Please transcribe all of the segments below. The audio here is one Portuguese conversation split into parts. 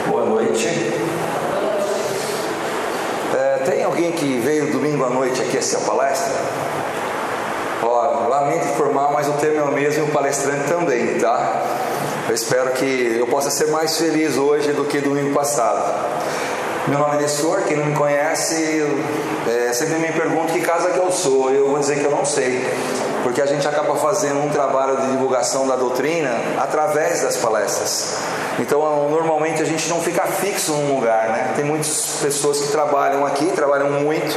Boa noite. Tem alguém que veio domingo à noite aqui assistir a palestra? Lamento informar, mas o tema é o mesmo e o palestrante também, tá? Eu espero que eu possa ser mais feliz hoje do que domingo passado. Meu nome é Nestor, quem não me conhece, sempre me pergunta que casa que eu sou. Eu vou dizer que eu não sei, porque a gente acaba fazendo um trabalho de divulgação da doutrina através das palestras. Então, normalmente a gente não fica fixo num lugar, né? Tem muitas pessoas que trabalham aqui, trabalham muito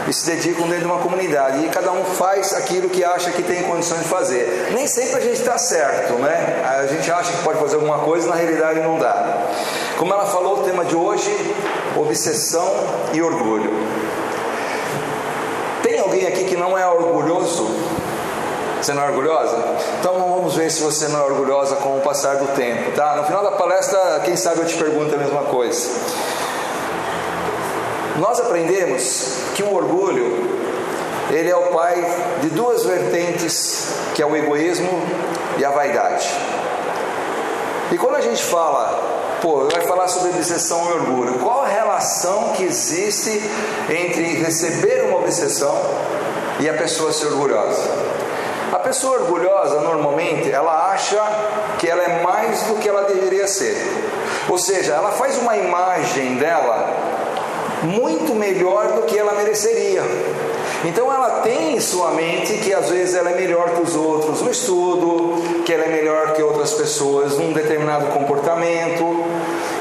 e se dedicam dentro de uma comunidade, e cada um faz aquilo que acha que tem condições de fazer. Nem sempre a gente está certo, né? A gente acha que pode fazer alguma coisa, na realidade não dá. Como ela falou, o tema de hoje: obsessão e orgulho. Tem alguém aqui que não é orgulhoso? Você não é orgulhosa? Então vamos ver se você não é orgulhosa com o passar do tempo, tá? No final da palestra, quem sabe eu te pergunto a mesma coisa. Nós aprendemos que o orgulho, ele é o pai de duas vertentes, que é o egoísmo e a vaidade. E quando a gente fala, vai falar sobre obsessão e orgulho, qual a relação que existe entre receber uma obsessão e a pessoa ser orgulhosa? A pessoa orgulhosa, normalmente, ela acha que ela é mais do que ela deveria ser. Ou seja, ela faz uma imagem dela muito melhor do que ela mereceria. Então ela tem em sua mente que às vezes ela é melhor que os outros no estudo, que ela é melhor que outras pessoas num determinado comportamento.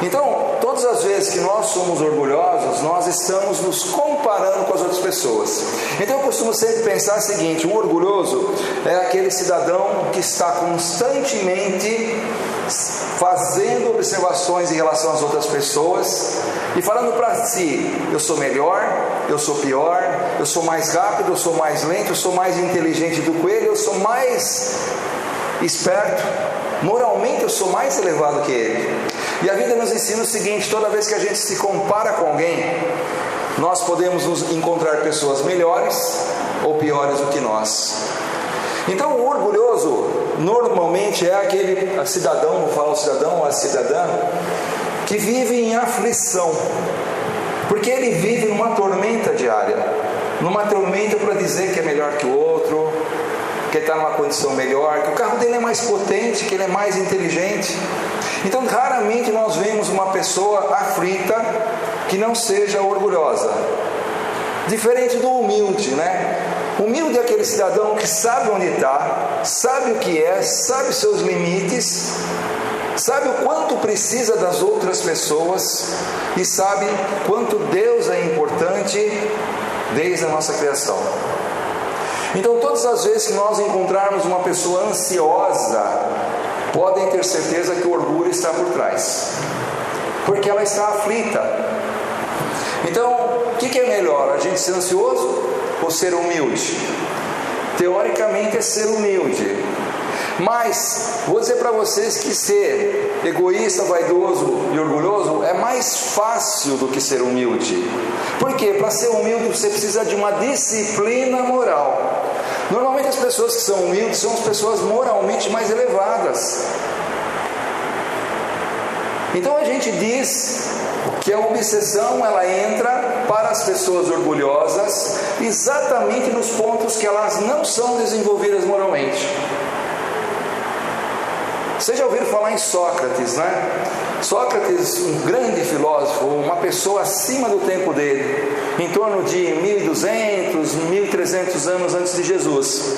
Então, todas as vezes que nós somos orgulhosos, nós estamos nos comparando com as outras pessoas. Então eu costumo sempre pensar o seguinte: o orgulhoso é aquele cidadão que está constantemente fazendo observações em relação às outras pessoas e falando para si: eu sou melhor, eu sou pior, eu sou mais rápido, eu sou mais lento, eu sou mais inteligente do que ele, eu sou mais esperto, moralmente eu sou mais elevado que ele. E a vida nos ensina o seguinte: toda vez que a gente se compara com alguém, nós podemos nos encontrar pessoas melhores ou piores do que nós. Então o orgulhoso normalmente é aquele cidadão, vou falar o cidadão ou a cidadã, que vive em aflição, porque ele vive numa tormenta diária, numa tormenta para dizer que é melhor que o outro, que ele está numa condição melhor, que o carro dele é mais potente, que ele é mais inteligente. Então raramente nós vemos uma pessoa aflita que não seja orgulhosa. Diferente do humilde, né? Humilde é aquele cidadão que sabe onde está, sabe o que é, sabe seus limites, sabe o quanto precisa das outras pessoas e sabe quanto Deus é importante desde a nossa criação. Então todas as vezes que nós encontrarmos uma pessoa ansiosa, podem ter certeza que o orgulho está por trás, porque ela está aflita. Então, o que é melhor? A gente ser ansioso ou ser humilde? Teoricamente é ser humilde, mas vou dizer para vocês que ser egoísta, vaidoso e orgulhoso é mais fácil do que ser humilde. Por quê? Para ser humilde você precisa de uma disciplina moral. Normalmente as pessoas que são humildes são as pessoas moralmente mais elevadas. Então a gente diz que a obsessão ela entra para as pessoas orgulhosas exatamente nos pontos que elas não são desenvolvidas moralmente. Vocês já ouviram falar em Sócrates, né? Sócrates, um grande filósofo, uma pessoa acima do tempo dele, em torno de 1200, 1300 anos antes de Jesus.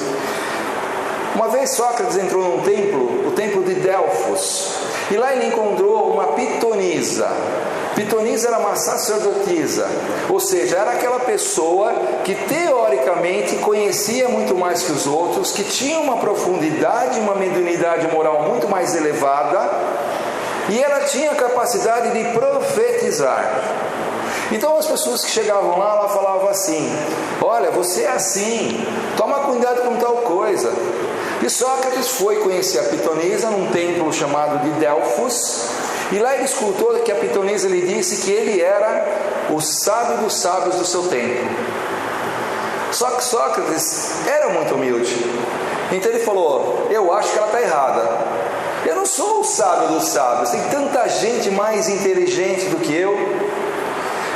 Uma vez Sócrates entrou num templo, o templo de Delfos, e lá ele encontrou uma pitonisa. Pitonisa era uma sacerdotisa, ou seja, era aquela pessoa que teoricamente conhecia muito mais que os outros, que tinha uma profundidade, uma mediunidade moral muito mais elevada, e ela tinha a capacidade de profetizar. Então as pessoas que chegavam lá, ela falava assim: olha, você é assim, toma cuidado com tal coisa. E Sócrates foi conhecer a pitonisa num templo chamado de Delfos, e lá ele escutou que a pitonisa lhe disse que ele era o sábio dos sábios do seu tempo. Só que Sócrates era muito humilde, então ele falou: eu acho que ela está errada. Eu não sou o sábio dos sábios, tem tanta gente mais inteligente do que eu.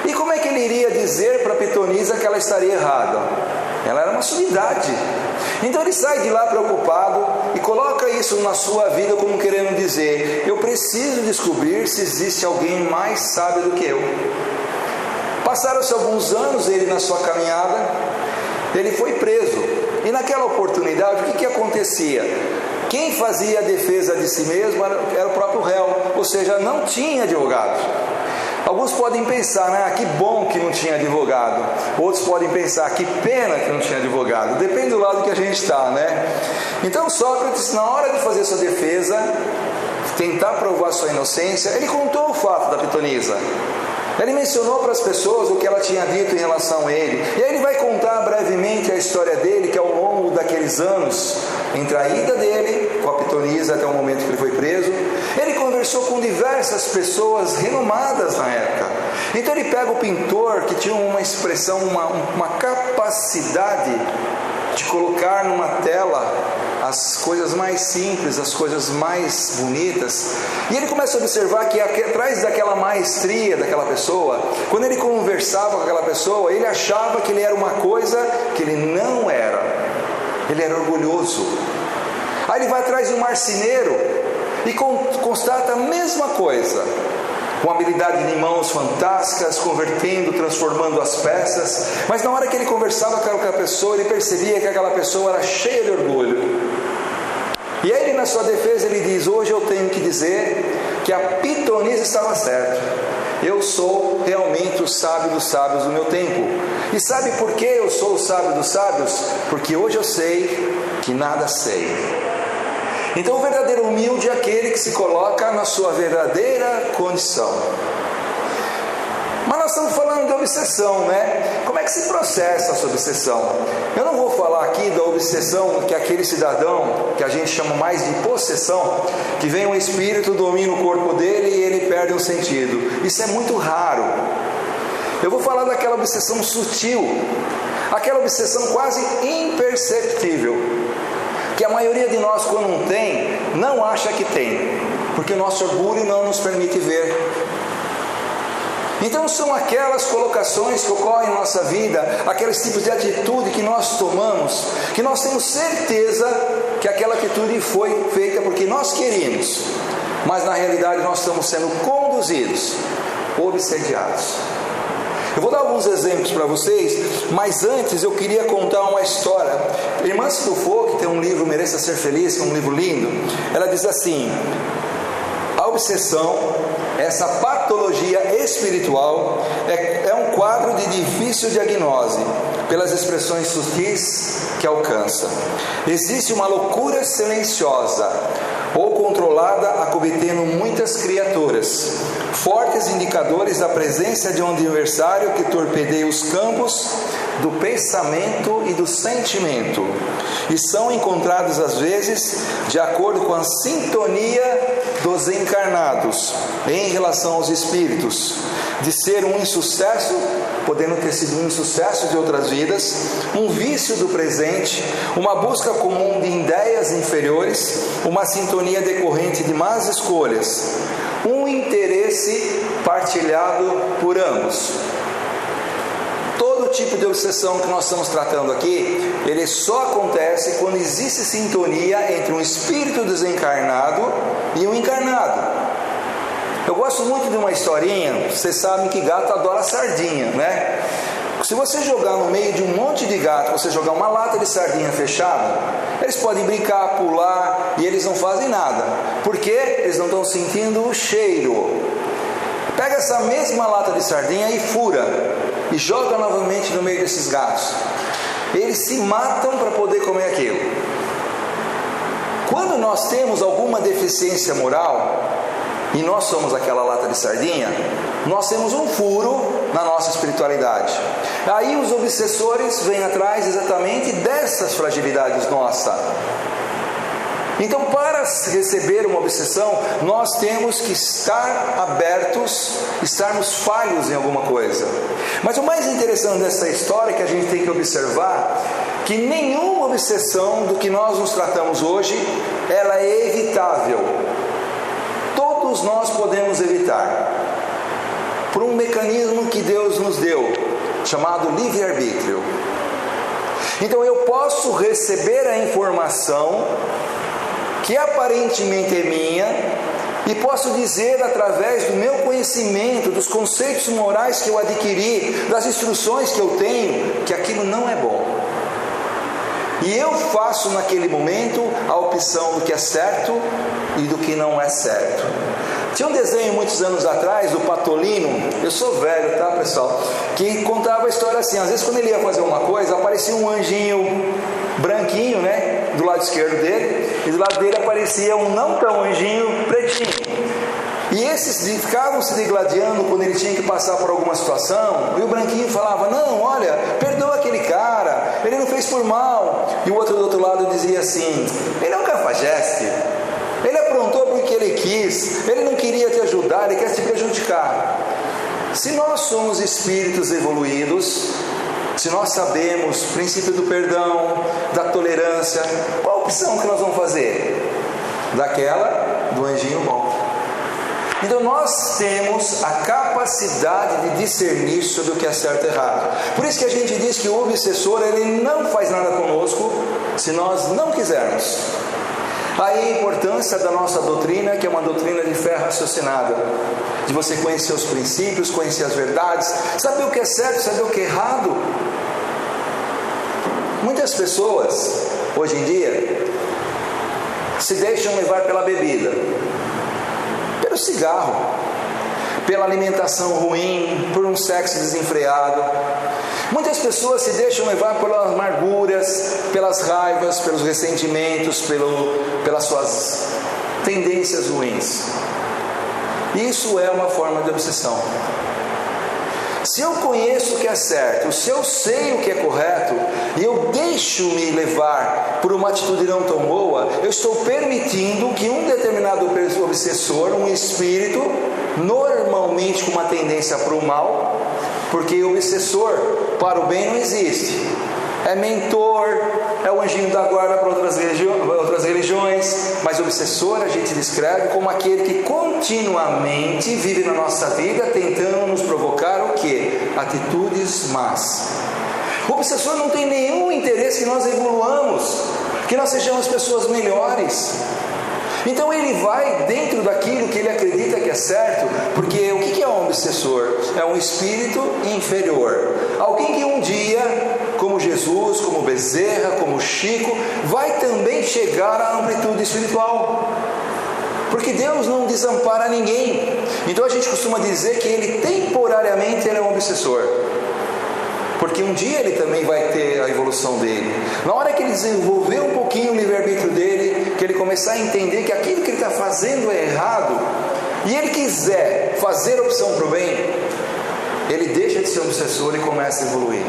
E como é que ele iria dizer para Pitonisa que ela estaria errada? Ela era uma sumidade. Então ele sai de lá preocupado e coloca isso na sua vida como querendo dizer: eu preciso descobrir se existe alguém mais sábio do que eu. Passaram-se alguns anos, ele na sua caminhada, ele foi preso. E naquela oportunidade, o que acontecia? Quem fazia a defesa de si mesmo era o próprio réu, ou seja, não tinha advogado. Alguns podem pensar, que bom que não tinha advogado. Outros podem pensar, que pena que não tinha advogado. Depende do lado que a gente está, né? Então Sócrates, na hora de fazer sua defesa, tentar provar sua inocência, ele contou o fato da Pitonisa. Ele mencionou para as pessoas o que ela tinha dito em relação a ele. E aí ele vai contar brevemente a história dele, que ao longo daqueles anos, entre a ida dele com a Pitonisa até o momento que ele foi preso, ele conversou com diversas pessoas renomadas na época. Então ele pega o pintor, que tinha uma expressão, uma capacidade de colocar numa tela as coisas mais simples, as coisas mais bonitas, e ele começa a observar que atrás daquela maestria daquela pessoa, quando ele conversava com aquela pessoa, ele achava que ele era uma coisa que ele não era. Ele era orgulhoso. Aí ele vai atrás de um marceneiro e constata a mesma coisa, com habilidade de mãos fantásticas, convertendo, transformando as peças. Mas na hora que ele conversava com aquela pessoa, ele percebia que aquela pessoa era cheia de orgulho. E aí ele, na sua defesa, ele diz: hoje eu tenho que dizer que a Pitonisa estava certa. Eu sou realmente o sábio dos sábios do meu tempo. E sabe por que eu sou o sábio dos sábios? Porque hoje eu sei que nada sei. Então o verdadeiro humilde é aquele que se coloca na sua verdadeira condição. Mas nós estamos falando de obsessão, né? Como é que se processa essa obsessão? Eu não vou falar aqui da obsessão que é aquele cidadão, que a gente chama mais de possessão, que vem um espírito, domina o corpo dele e ele perde o sentido. Isso é muito raro. Eu vou falar daquela obsessão sutil, aquela obsessão quase imperceptível, que a maioria de nós, quando não tem, não acha que tem, porque o nosso orgulho não nos permite ver. Então são aquelas colocações que ocorrem em nossa vida, aqueles tipos de atitude que nós tomamos, que nós temos certeza que aquela atitude foi feita porque nós queríamos, mas na realidade nós estamos sendo conduzidos, obsediados. Eu vou dar alguns exemplos para vocês, mas antes eu queria contar uma história. Irmã Silfo, que tem um livro Mereça Ser Feliz, que é um livro lindo, ela diz assim: a obsessão, essa patologia espiritual, é um quadro de difícil diagnose, pelas expressões sutis que alcança. Existe uma loucura silenciosa, ou controlada, acometendo muitas criaturas, fortes indicadores da presença de um adversário que torpedeia os campos do pensamento e do sentimento, e são encontrados às vezes de acordo com a sintonia dos encarnados em relação aos espíritos, de ser um insucesso, podendo ter sido um insucesso de outras vidas, um vício do presente, uma busca comum de ideias inferiores, uma sintonia decorrente de más escolhas, um interesse partilhado por ambos. Todo tipo de obsessão que nós estamos tratando aqui, ele só acontece quando existe sintonia entre um espírito desencarnado e um encarnado. Eu gosto muito de uma historinha. Vocês sabem que gato adora sardinha, né? Se você jogar no meio de um monte de gato, você jogar uma lata de sardinha fechada, eles podem brincar, pular, e eles não fazem nada, porque eles não estão sentindo o cheiro. Pega essa mesma lata de sardinha e fura, e joga novamente no meio desses gatos. Eles se matam para poder comer aquilo. Quando nós temos alguma deficiência moral, e nós somos aquela lata de sardinha, nós temos um furo na nossa espiritualidade. Aí os obsessores vêm atrás exatamente dessas fragilidades nossas. Então, para receber uma obsessão, nós temos que estar abertos, estarmos falhos em alguma coisa. Mas o mais interessante dessa história que a gente tem que observar, que nenhuma obsessão do que nós nos tratamos hoje, ela é evitável. todos nós podemos evitar, por um mecanismo que Deus nos deu, chamado livre-arbítrio. Então eu posso receber a informação que aparentemente é minha, e posso dizer através do meu conhecimento, dos conceitos morais que eu adquiri, das instruções que eu tenho, que aquilo não é bom. E eu faço naquele momento a opção do que é certo e do que não é certo. Tinha um desenho muitos anos atrás do Patolino, eu sou velho, tá, pessoal? Que contava a história assim: às vezes quando ele ia fazer uma coisa, aparecia um anjinho branquinho, né, do lado esquerdo dele, e do lado dele aparecia um não tão anjinho pretinho. E esses ficavam se degladiando quando ele tinha que passar por alguma situação, e o branquinho falava: não, olha, perdoa aquele cara, ele não fez por mal. E o outro do outro lado dizia assim: ele é um cafajeste, ele aprontou porque ele quis, ele não queria te ajudar, ele quer te prejudicar. Se nós somos espíritos evoluídos, se nós sabemos o princípio do perdão, da tolerância, qual a opção que nós vamos fazer? Daquela do anjinho bom. Então nós temos a capacidade de discernir sobre o que é certo e errado. Por isso que a gente diz que o obsessor, ele não faz nada conosco se nós não quisermos. Aí a importância da nossa doutrina, que é uma doutrina de fé raciocinada, de você conhecer os princípios, conhecer as verdades, saber o que é certo, saber o que é errado. Muitas pessoas, hoje em dia, se deixam levar pela bebida, pelo cigarro, pela alimentação ruim, por um sexo desenfreado. Muitas pessoas se deixam levar pelas amarguras, pelas raivas, pelos ressentimentos, pelas suas tendências ruins. Isso é uma forma de obsessão. Se eu conheço o que é certo, se eu sei o que é correto, e eu deixo-me levar por uma atitude não tão boa, eu estou permitindo que um determinado obsessor, um espírito, normalmente com uma tendência para o mal, porque o obsessor para o bem não existe. É mentor, é o anjinho da guarda para outras religiões, mas o obsessor a gente descreve como aquele que continuamente vive na nossa vida tentando nos provocar o quê? Atitudes más. O obsessor não tem nenhum interesse que nós evoluamos, que nós sejamos pessoas melhores. Então ele vai dentro daquilo que ele acredita que é certo, porque o que é um obsessor? É um espírito inferior, alguém que um dia, como Jesus, como Bezerra, como Chico, vai também chegar à amplitude espiritual, porque Deus não desampara ninguém. Então a gente costuma dizer que ele temporariamente é um obsessor, porque um dia ele também vai ter a evolução dele. Na hora que ele desenvolver um pouquinho o livre-arbítrio dele, que ele começar a entender que aquilo que ele está fazendo é errado, e ele quiser fazer a opção para o bem, ele deixa de ser obsessor e começa a evoluir.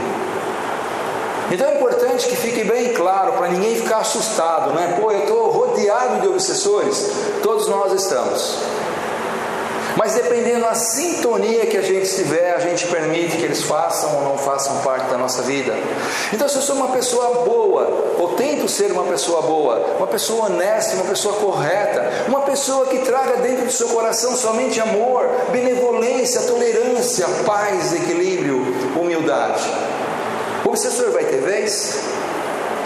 Então é importante que fique bem claro, para ninguém ficar assustado, né? Pô, eu estou rodeado de obsessores. Todos nós estamos. Mas dependendo da sintonia que a gente estiver, a gente permite que eles façam ou não façam parte da nossa vida. Então se eu sou uma pessoa boa, ou tento ser uma pessoa boa, uma pessoa honesta, uma pessoa correta, uma pessoa que traga dentro do seu coração somente amor, benevolência, tolerância, paz, equilíbrio, humildade, o obsessor vai ter vez?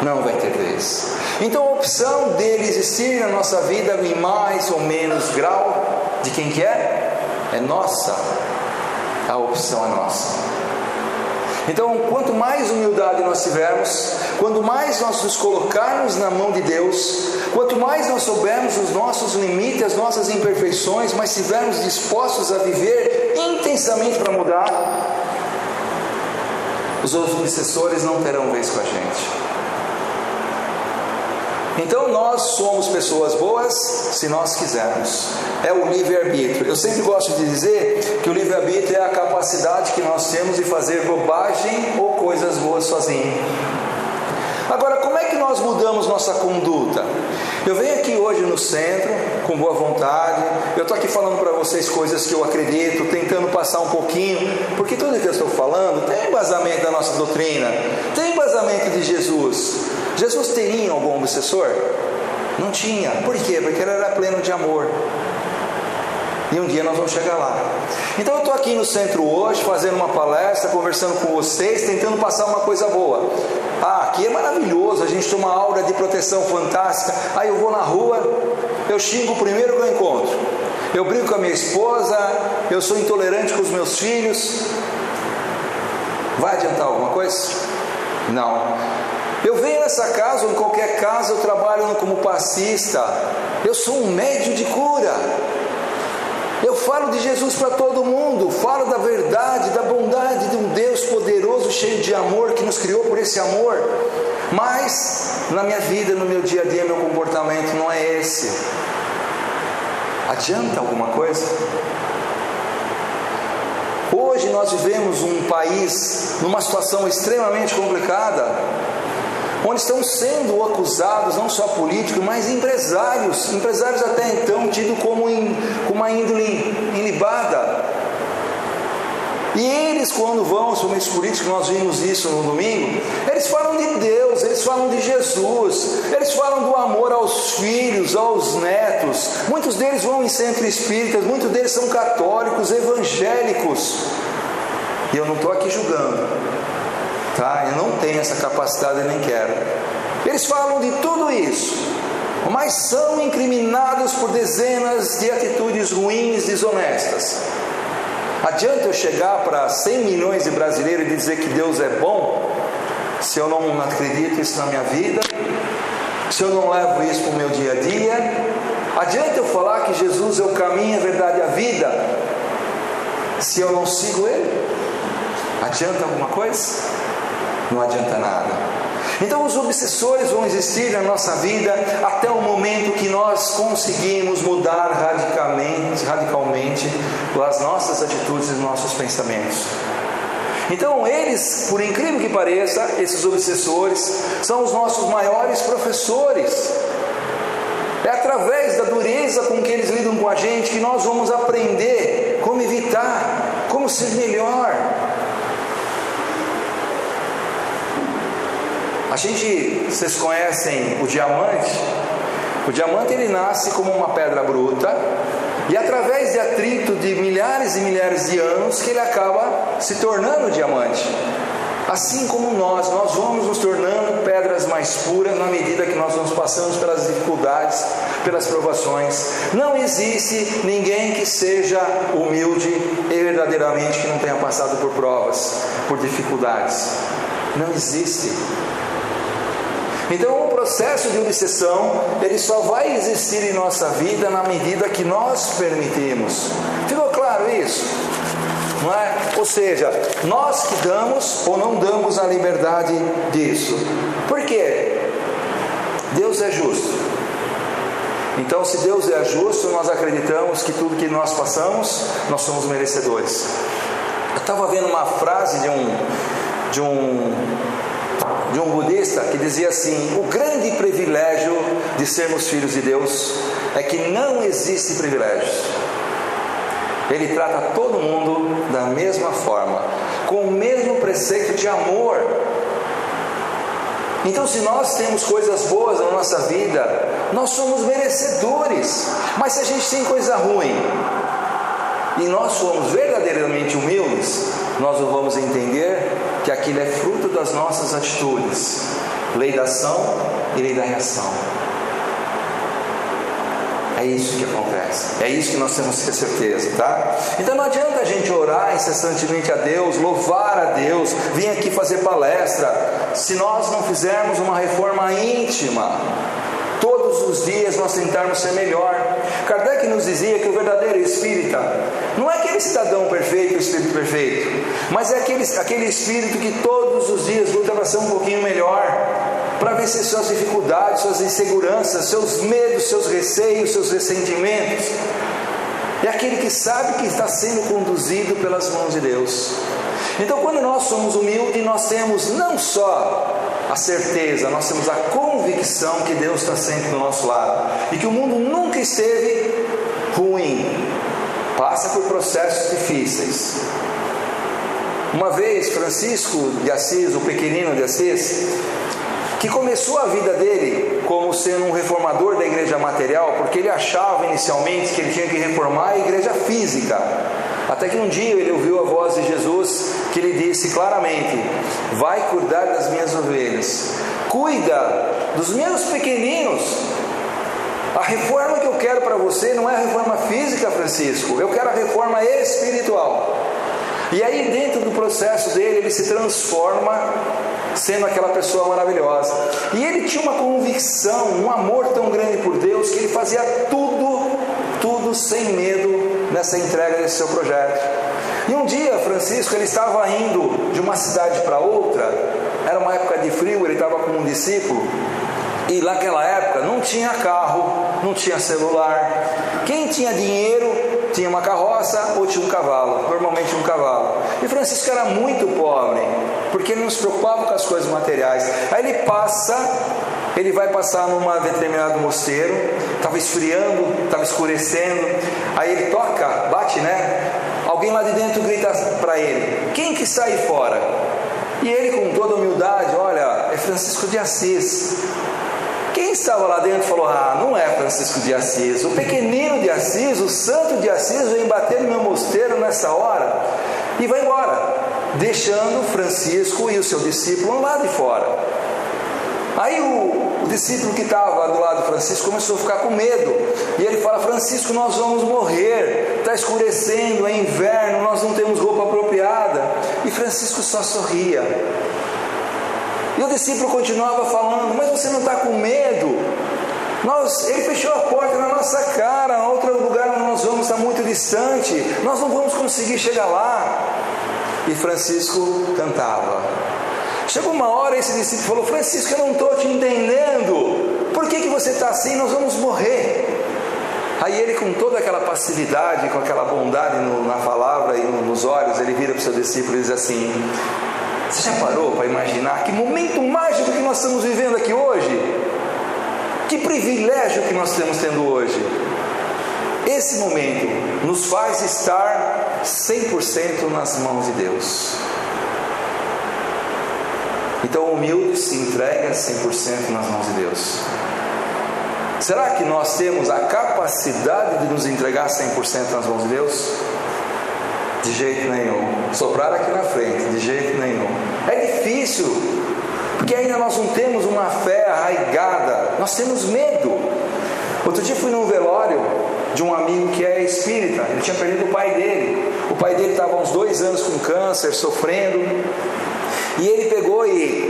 Não vai ter vez. Então a opção dele existir na nossa vida em mais ou menos grau, de quem que é? É nossa. A opção é nossa. Então quanto mais humildade nós tivermos, quanto mais nós nos colocarmos na mão de Deus, quanto mais nós soubermos os nossos limites, as nossas imperfeições, mas estivermos dispostos a viver intensamente para mudar, os obsessores não terão vez com a gente. Então nós somos pessoas boas se nós quisermos. É o livre-arbítrio. Eu sempre gosto de dizer que o livre-arbítrio é a capacidade que nós temos de fazer bobagem ou coisas boas sozinho. Agora, como é que nós mudamos nossa conduta? Eu venho aqui hoje no centro, com boa vontade, eu estou aqui falando para vocês coisas que eu acredito, tentando passar um pouquinho, porque tudo que eu estou falando tem embasamento da nossa doutrina, tem embasamento de Jesus. Jesus teria algum obsessor? Não tinha. Por quê? Porque ele era pleno de amor. E um dia nós vamos chegar lá. Então eu estou aqui no centro hoje, fazendo uma palestra, conversando com vocês, tentando passar uma coisa boa. Aqui é maravilhoso, a gente tem uma aura de proteção fantástica. Aí eu vou na rua, eu xingo o primeiro que eu encontro. Eu brigo com a minha esposa, eu sou intolerante com os meus filhos. Vai adiantar alguma coisa? Não. Eu venho nessa casa, ou em qualquer casa, eu trabalho como passista. Eu sou um médium de cura. Eu falo de Jesus para todo mundo, falo da verdade, da bondade de um Deus poderoso, cheio de amor, que nos criou por esse amor. Mas, na minha vida, no meu dia a dia, meu comportamento não é esse. Adianta alguma coisa? Hoje nós vivemos um país numa situação extremamente complicada, onde estão sendo acusados não só políticos, mas empresários até então tidos como com uma índole ilibada. E eles, quando vão aos momentos políticos, nós vimos isso no domingo, eles falam de Deus, eles falam de Jesus, eles falam do amor aos filhos, aos netos. Muitos deles vão em centros espíritas, muitos deles são católicos, evangélicos. E eu não estou aqui julgando, tá? Eu não tenho essa capacidade e nem quero. Eles falam de tudo isso, mas são incriminados por dezenas de atitudes ruins, desonestas. Adianta eu chegar para 100 milhões de brasileiros e dizer que Deus é bom, se eu não acredito isso na minha vida, se eu não levo isso para o meu dia a dia? Adianta eu falar que Jesus é o caminho, a verdade e a vida, se eu não sigo Ele? Adianta alguma coisa? Não adianta nada. Então os obsessores vão existir na nossa vida até o momento que nós conseguimos mudar radicalmente as nossas atitudes e os nossos pensamentos. Então eles, por incrível que pareça, esses obsessores são os nossos maiores professores. É através da dureza com que eles lidam com a gente que nós vamos aprender como evitar, como ser melhor. Vocês conhecem o diamante? O diamante ele nasce como uma pedra bruta e através de atrito de milhares e milhares de anos que ele acaba se tornando diamante. Assim como nós vamos nos tornando pedras mais puras na medida que nós vamos passando pelas dificuldades, pelas provações. Não existe ninguém que seja humilde e verdadeiramente que não tenha passado por provas, por dificuldades. Não existe. Então o processo de obsessão, ele só vai existir em nossa vida na medida que nós permitimos. Ficou claro isso? Não é? Ou seja, nós que damos ou não damos a liberdade disso. Por quê? Deus é justo. Então se Deus é justo, nós acreditamos que tudo que nós passamos, nós somos merecedores. Eu estava vendo uma frase de um budista que dizia assim: o grande privilégio de sermos filhos de Deus é que não existe privilégios. Ele trata todo mundo da mesma forma, com o mesmo preceito de amor. Então se nós temos coisas boas na nossa vida, nós somos merecedores. Mas se a gente tem coisa ruim e nós somos verdadeiramente humildes, nós não vamos entender que aquilo é fruto das nossas atitudes. Lei da ação e lei da reação. É isso que acontece. É isso que nós temos que ter certeza, tá? Então não adianta a gente orar incessantemente a Deus, louvar a Deus, vir aqui fazer palestra, se nós não fizermos uma reforma íntima. Todos os dias nós tentarmos ser melhor. Kardec nos dizia que o verdadeiro espírita não é aquele cidadão perfeito, o espírito perfeito, mas é aquele espírito que todos os dias luta para ser um pouquinho melhor, para vencer suas dificuldades, suas inseguranças, seus medos, seus receios, seus ressentimentos. É aquele que sabe que está sendo conduzido pelas mãos de Deus. Então quando nós somos humildes, nós temos não só a certeza, nós temos a convicção que Deus está sempre do nosso lado e que o mundo nunca esteve ruim, passa por processos difíceis. Uma vez Francisco de Assis, o pequenino de Assis, que começou a vida dele como sendo um reformador da igreja material, porque ele achava inicialmente que ele tinha que reformar a igreja física, até que um dia ele ouviu a voz de Jesus, que lhe disse claramente: vai cuidar das minhas ovelhas, cuida dos meus pequeninos. A reforma que eu quero para você não é a reforma física, Francisco, eu quero a reforma espiritual. E aí, dentro do processo dele, ele se transforma sendo aquela pessoa maravilhosa. E ele tinha uma convicção, um amor tão grande por Deus, que ele fazia tudo sem medo nessa entrega desse seu projeto. E um dia, Francisco, ele estava indo de uma cidade para outra, era uma época de frio, ele estava com um discípulo, e naquela época não tinha carro, não tinha celular. Quem tinha dinheiro tinha uma carroça ou tinha um cavalo, normalmente um cavalo. E Francisco era muito pobre, porque ele não se preocupava com as coisas materiais. Aí ele vai passar numa determinado mosteiro, estava esfriando, estava escurecendo. Aí ele toca, bate, né? Alguém lá de dentro grita para ele: quem que está aí fora? E ele, com toda humildade: olha, é Francisco de Assis. Quem estava lá dentro falou: ah, não é Francisco de Assis, o pequenino de Assis, o santo de Assis vem bater no meu mosteiro nessa hora. E vai embora, deixando Francisco e o seu discípulo lá de fora. Aí o discípulo que estava do lado de Francisco começou a ficar com medo, e ele fala: Francisco, nós vamos morrer, está escurecendo, é inverno, nós não temos roupa apropriada. E Francisco só sorria. E o discípulo continuava falando: mas você não está com medo? Ele fechou a porta na nossa cara, outro lugar onde nós vamos está muito distante, nós não vamos conseguir chegar lá. E Francisco cantava. Chegou uma hora, esse discípulo falou: Francisco, eu não estou te entendendo, por que você está assim? Nós vamos morrer. Aí ele, com toda aquela passividade, com aquela bondade na palavra e nos olhos, ele vira para o seu discípulo e diz assim: você já parou para imaginar que momento mágico que nós estamos vivendo aqui hoje? Que privilégio que nós estamos tendo hoje? Esse momento nos faz estar 100% nas mãos de Deus. Então o humilde se entrega 100% nas mãos de Deus. Será que nós temos a capacidade de nos entregar 100% nas mãos de Deus? De jeito nenhum. Soprar aqui na frente, de jeito nenhum. É difícil, porque ainda nós não temos uma fé arraigada, nós temos medo. Outro dia fui num velório de um amigo que é espírita, ele tinha perdido o pai dele. O pai dele estava há uns 2 anos com câncer, sofrendo, e ele pegou e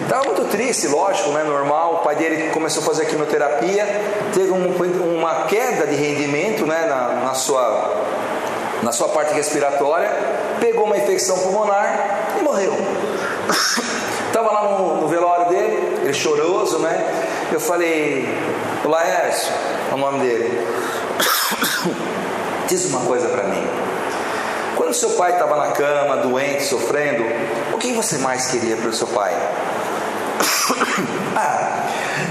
estava muito triste, lógico, né, normal. O pai dele começou a fazer quimioterapia, teve uma queda de rendimento, né, na sua parte respiratória, pegou uma infecção pulmonar e morreu. Estava lá no velório dele, ele choroso, né? Eu falei: o Laércio, é o nome dele, diz uma coisa para mim. Quando seu pai estava na cama, doente, sofrendo, o que você mais queria para o seu pai?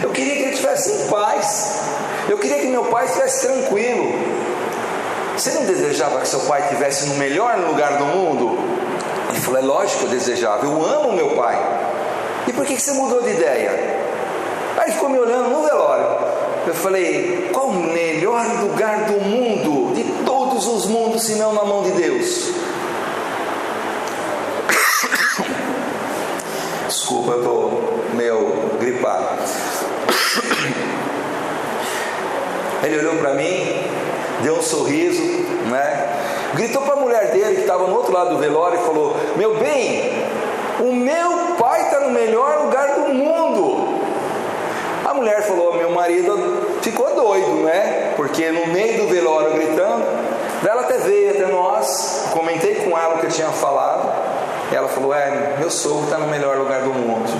Eu queria que ele estivesse em paz, eu queria que meu pai estivesse tranquilo. Você não desejava que seu pai estivesse no melhor lugar do mundo? Ele falou: é lógico que eu desejava, eu amo meu pai. E por que você mudou de ideia? Aí ele ficou me olhando no velório. Eu falei: qual o melhor lugar do mundo, de todos os mundos, se não na mão de Deus? Desculpa, eu estou meio gripado. Ele olhou para mim, deu um sorriso, né? Gritou para a mulher dele, que estava no outro lado do velório, e falou: meu bem, o meu pai está no melhor lugar do mundo. A mulher falou: meu marido ficou doido, né? Porque no meio do velório gritando, ela até veio até nós, comentei com ela o que eu tinha falado. Ela falou: meu sogro está no melhor lugar do mundo.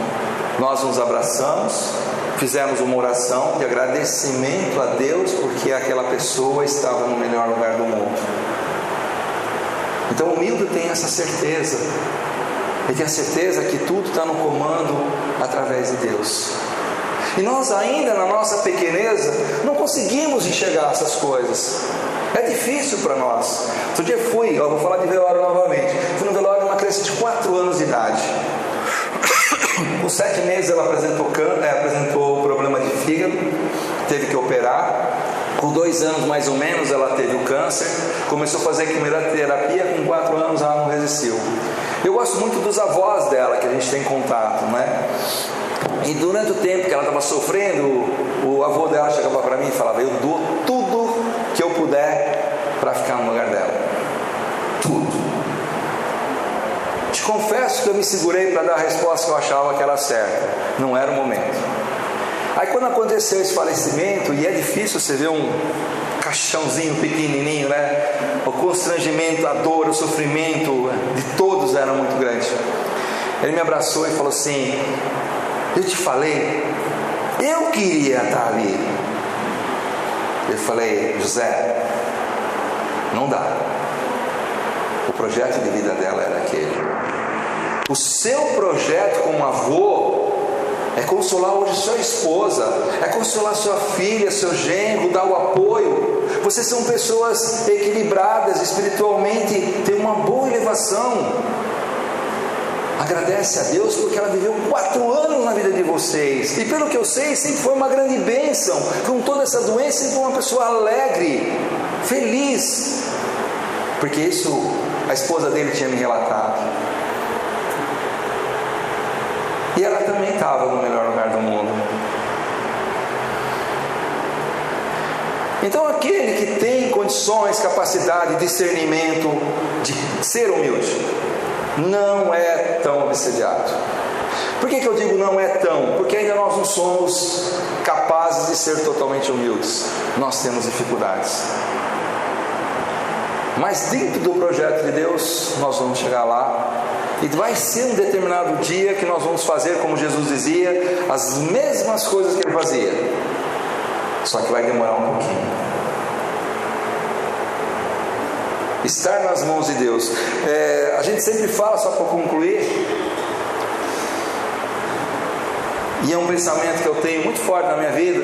Nós nos abraçamos, fizemos uma oração de agradecimento a Deus, porque aquela pessoa estava no melhor lugar do mundo. Então o humilde tem essa certeza, ele tem a certeza que tudo está no comando através de Deus. E nós ainda, na nossa pequeneza, não conseguimos enxergar essas coisas. É difícil para nós. Outro dia eu vou falar de velório novamente. Fui no velório de uma criança de 4 anos de idade. Com 7 meses ela apresentou problema de fígado, teve que operar. Com 2 anos mais ou menos ela teve o câncer, começou a fazer quimioterapia, com 4 anos ela não resistiu. Eu gosto muito dos avós dela, que a gente tem contato, né? E durante o tempo que ela estava sofrendo, o avô dela chegava para mim e falava: eu dou tudo que eu puder para ficar no lugar dela. Tudo. Te confesso que eu me segurei para dar a resposta que eu achava que era certa. Não era o momento. Aí quando aconteceu esse falecimento, e é difícil você ver um caixãozinho pequenininho, né? O constrangimento, a dor, o sofrimento de todos era muito grande. Ele me abraçou e falou assim: eu te falei, eu queria estar ali. Eu falei: José, não dá. O projeto de vida dela era aquele. O seu projeto como avô é consolar hoje sua esposa, é consolar sua filha, seu genro, dar o apoio. Vocês são pessoas equilibradas espiritualmente, têm uma boa elevação. Agradece a Deus porque ela viveu 4 anos na vida de vocês, e pelo que eu sei, sempre foi uma grande bênção. Com toda essa doença, sempre foi uma pessoa alegre, feliz, porque isso a esposa dele tinha me relatado. E ela também estava no melhor lugar do mundo. Então aquele que tem condições, capacidade, discernimento de ser humilde, não é tão obsediado. Por que eu digo não é tão? Porque ainda nós não somos capazes de ser totalmente humildes. Nós temos dificuldades. Mas dentro do projeto de Deus, nós vamos chegar lá. E vai ser um determinado dia que nós vamos fazer, como Jesus dizia, as mesmas coisas que ele fazia. Só que vai demorar um pouquinho. Estar nas mãos de Deus. A gente sempre fala, só para concluir, e é um pensamento que eu tenho muito forte na minha vida,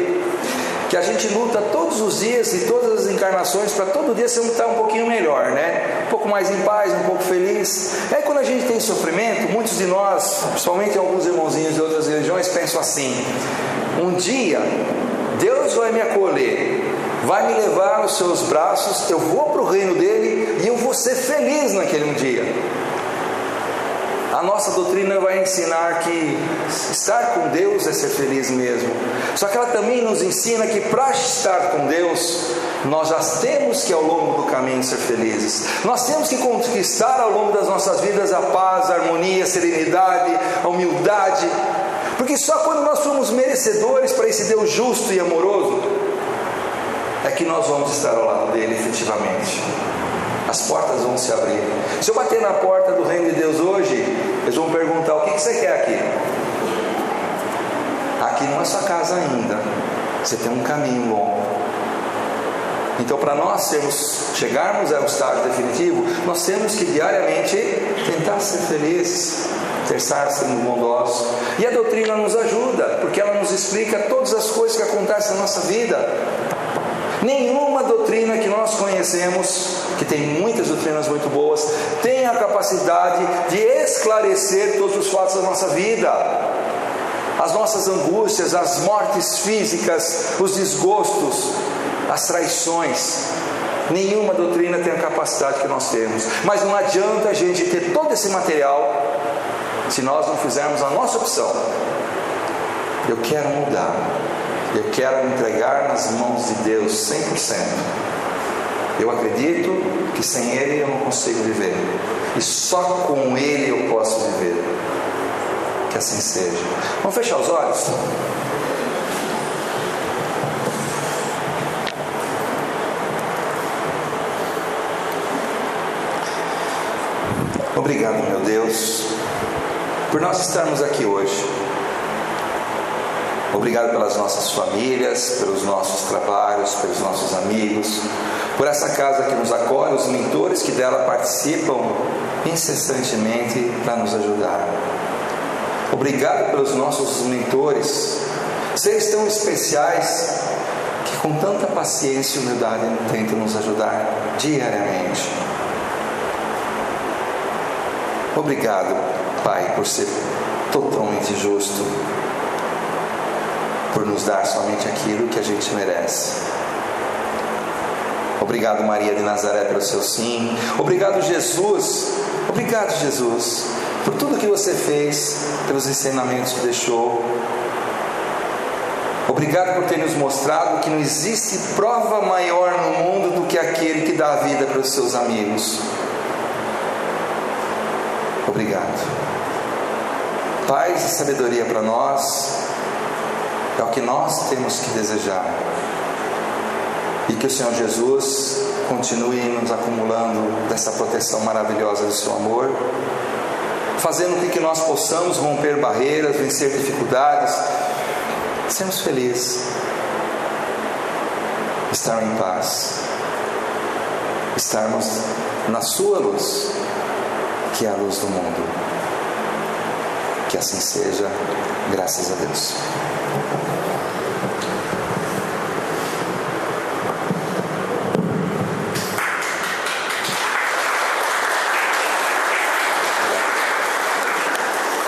que a gente luta todos os dias e todas as encarnações para todo dia você estar um pouquinho melhor, né? Um pouco mais em paz, um pouco feliz. E aí quando a gente tem sofrimento, muitos de nós, principalmente alguns irmãozinhos de outras religiões, pensam assim: um dia Deus vai me acolher, vai me levar nos seus braços, eu vou para o reino dele e eu vou ser feliz naquele dia. A nossa doutrina vai ensinar que estar com Deus é ser feliz mesmo. Só que ela também nos ensina que para estar com Deus, nós já temos que ao longo do caminho ser felizes. Nós temos que conquistar ao longo das nossas vidas a paz, a harmonia, a serenidade, a humildade. Porque só quando nós somos merecedores para esse Deus justo e amoroso, é que nós vamos estar ao lado dele efetivamente. As portas vão se abrir. Se eu bater na porta do reino de Deus hoje, eles vão perguntar: o que você quer aqui? Aqui não é sua casa ainda. Você tem um caminho longo. Então, para nós chegarmos ao estágio definitivo, nós temos que diariamente tentar ser felizes, estar sendo bondosos. E a doutrina nos ajuda, porque ela nos explica todas as coisas que acontecem na nossa vida. Nenhuma doutrina que nós conhecemos, que tem muitas doutrinas muito boas, tem a capacidade de esclarecer todos os fatos da nossa vida. As nossas angústias, as mortes físicas, os desgostos, as traições. Nenhuma doutrina tem a capacidade que nós temos. Mas não adianta a gente ter todo esse material se nós não fizermos a nossa opção. Eu quero mudar. Eu quero me entregar nas mãos de Deus 100%. Eu acredito que sem Ele eu não consigo viver. E só com Ele eu posso viver. Que assim seja. Vamos fechar os olhos? Obrigado, meu Deus, por nós estarmos aqui hoje. Obrigado pelas nossas famílias, pelos nossos trabalhos, pelos nossos amigos, por essa casa que nos acolhe, os mentores que dela participam incessantemente para nos ajudar. Obrigado pelos nossos mentores, seres tão especiais que com tanta paciência e humildade tentam nos ajudar diariamente. Obrigado, Pai, por ser totalmente justo, por nos dar somente aquilo que a gente merece. Obrigado, Maria de Nazaré, pelo seu sim. Obrigado, Jesus. Obrigado, Jesus, por tudo que você fez, pelos ensinamentos que deixou. Obrigado por ter nos mostrado que não existe prova maior no mundo do que aquele que dá a vida para os seus amigos. Obrigado. Paz e sabedoria para nós é o que nós temos que desejar. E que o Senhor Jesus continue nos acumulando dessa proteção maravilhosa do seu amor, fazendo com que nós possamos romper barreiras, vencer dificuldades, sermos felizes, estar em paz, estarmos na sua luz, que é a luz do mundo. Que assim seja, graças a Deus.